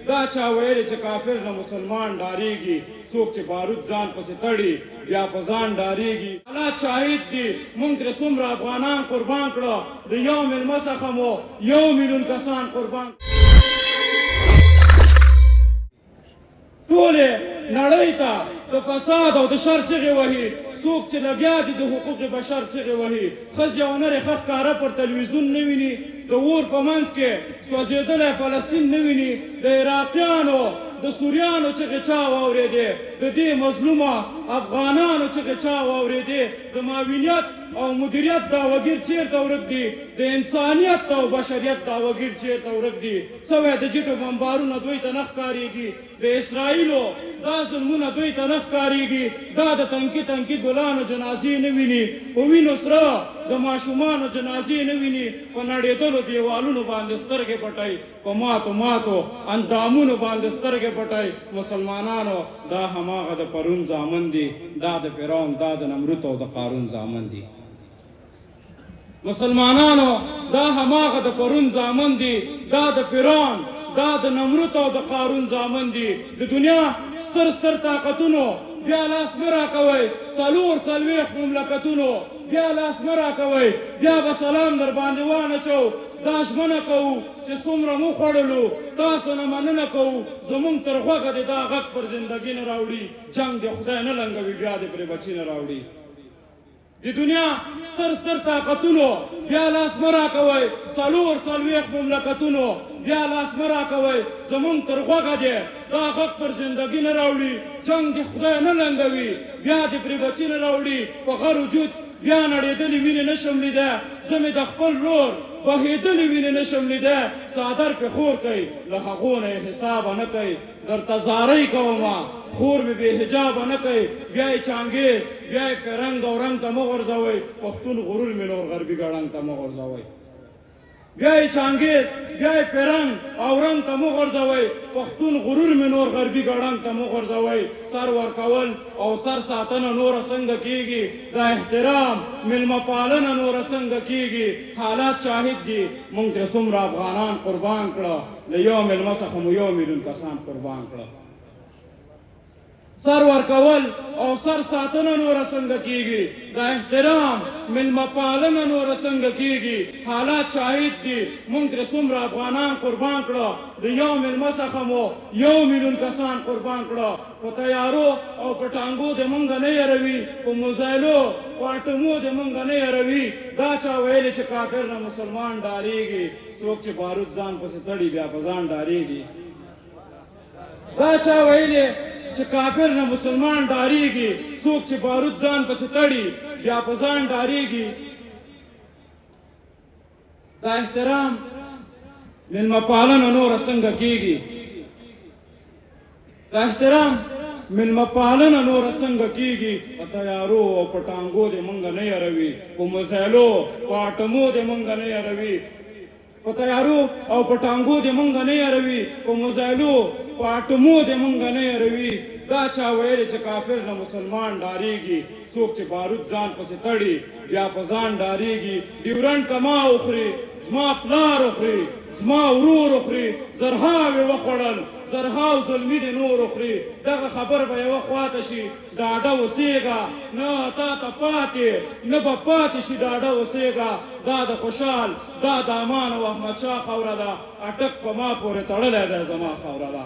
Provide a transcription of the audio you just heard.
دا چا ویلې چې کافر نه مسلمان ډارېږي څوک چې بارود ځان پسې تړي بیا په ځان ډارېږي حالات شاهد دي موږ ترې څومره افغانان قربان کړه د یو میلمه څخه مو 1 میلیون کسان قربان ټولې نړۍ ته د فساد او د شر چغې وهي څوک چې لګیا دي د حقوق بشر چغې وهي ښځې او نرې ښه ښکاره پر تلویزیون نه ویني د اور په منځ کې سوځېدلی فلسطین نه ویني د عراقیانو د سوریانو چغې چا واورېدې د دې مظلومه افغانانو چغې چا واورېدې د معاونیت او مدیریت دعوګیر چیرته ورک دي د انسانیت او بشریت دعوګیر چیرته ورک دي سوی د جټو بمبارونه دوی ته نه ښکارېږي د اسرائیلو دا ظلمونه دوی ته نه ښکارېږي دا د تنکي تنکي ګلانو جنازې نه ویني په وینو سره د ماشومانو جنازې نه ویني په نړېدلو دیوالونو باندې سترګې پټوي په ماتو ماتو اندامونو باندې سترګې پټوي مسلمانانو دا هماغه د پرون زامن دي دا د فرعون دا د نمرود او د قارون زامن دي مسلمانانو دا هماغه د پرون زامن دي دا د فرعون دا د نمرود او د قارون زامن دي د دنیا ستر ستر طاقتونو بیا لاس مه راکوئ 40 مملکتونو بیا لاس مه راکوئ بیا به سلام در باندې وانچو دا ژمنه کوو چې څومره مو خوړلو تاسو نه مننه کوو زمونږ تر غوږه دې دا غږ پر زندګي نه راوړي جنګ دې خدای نه لنګوي بیا دې پرې بچي نه راوړي د دنیا ستر ستر طاقتونو بیا لاس مه راکوئ 40 مملکتونو بیا لاس مه راکوئ زمونږ تر غوږه دې دا غږ پر زندګي نه راوړي جنګ دې خدای نه لنګوي بیا دې پرې بچي نه راوړي په غر وجود بیا نړېدلې وینې نشم لیده زه مې د خپل رور بهېدلې وینې نشم لیده څادر پې خور کوي له هغو نه یې حسابه نه کوي درته زارۍ کومه خور مې بې حجابه نه کوي بیا یې چانګېز بیا یې فرنګ او رنګ ته مه غورځوئ پښتون غرور مې نور غربي ګړنګ ته مه غورځوئ بیا یې چانګېز بیا یې فرنګ او رنګ ته مه غورځوئ پښتون غرور مې نور غربي ګړنګ ته مه غورځوئ سر ورکول او سر ساتنه نوره څنګه کېږي دا احترام میلمه پالنه نوره څنګه کېږي حالات شاهد دي موږ ترې څومره افغانان قربان کړه له یو میلمه څخه مو 1 میلیون کسان قربان کړه سر ورکول او سر ساتنه نوره څنګه کېږي دا احترام میلمه پالنه نوره څنګه کېږي حالات شاهد دي موږ ترې څومره افغانان قربان کړه د یو میلمه څخه مو 1 میلیون کسان قربان کړه په تیارو او په ټانګو د موږ نه یاروي په موزایلو په اټمو د موږ نه یاروي دا چا ویلې چې کافر نه مسلمان ډارېږي څوک چې بارود ځان پسې تړي بیا په ځان ډارېږي دا چا ویلې چې کافر نه مسلمان ډارېږي څوک چې بارود ځان پسې تړي بیا په ځان ډارېږي دا احترام میلمه پالنه نوره څنګه کېږي دا احترام میلمه پالنه نوره څنګه کېږي په تیارو او په ټانګو دې موږ نه یاروي په موزایلو په اټمو دې موږ نه یاروي په تیارو او په ټانګو دې موږ نه یاروي په موزایلو په اټمو دې موږ نه یاروي دا چا ویلې چې کافر نه مسلمان ډارېږي څوک چې بارود ځان پسې تړي بیا په ځان ډارېږي ډیورنډ کما وخوري زما پلار وخوري زما ورور وخوري زرهاوې وخوړل زرهاو زلمي دې نور وخوري دغه خبر به یوه خواته شي ډاډه اوسېږه نه تا ته پاتې نه به پاتې شي ډاډه اوسېږه دا د خوشحال دا د امان او احمدشاه خاوره ده اټک په ما پورې تړلی دی زما خاوره ده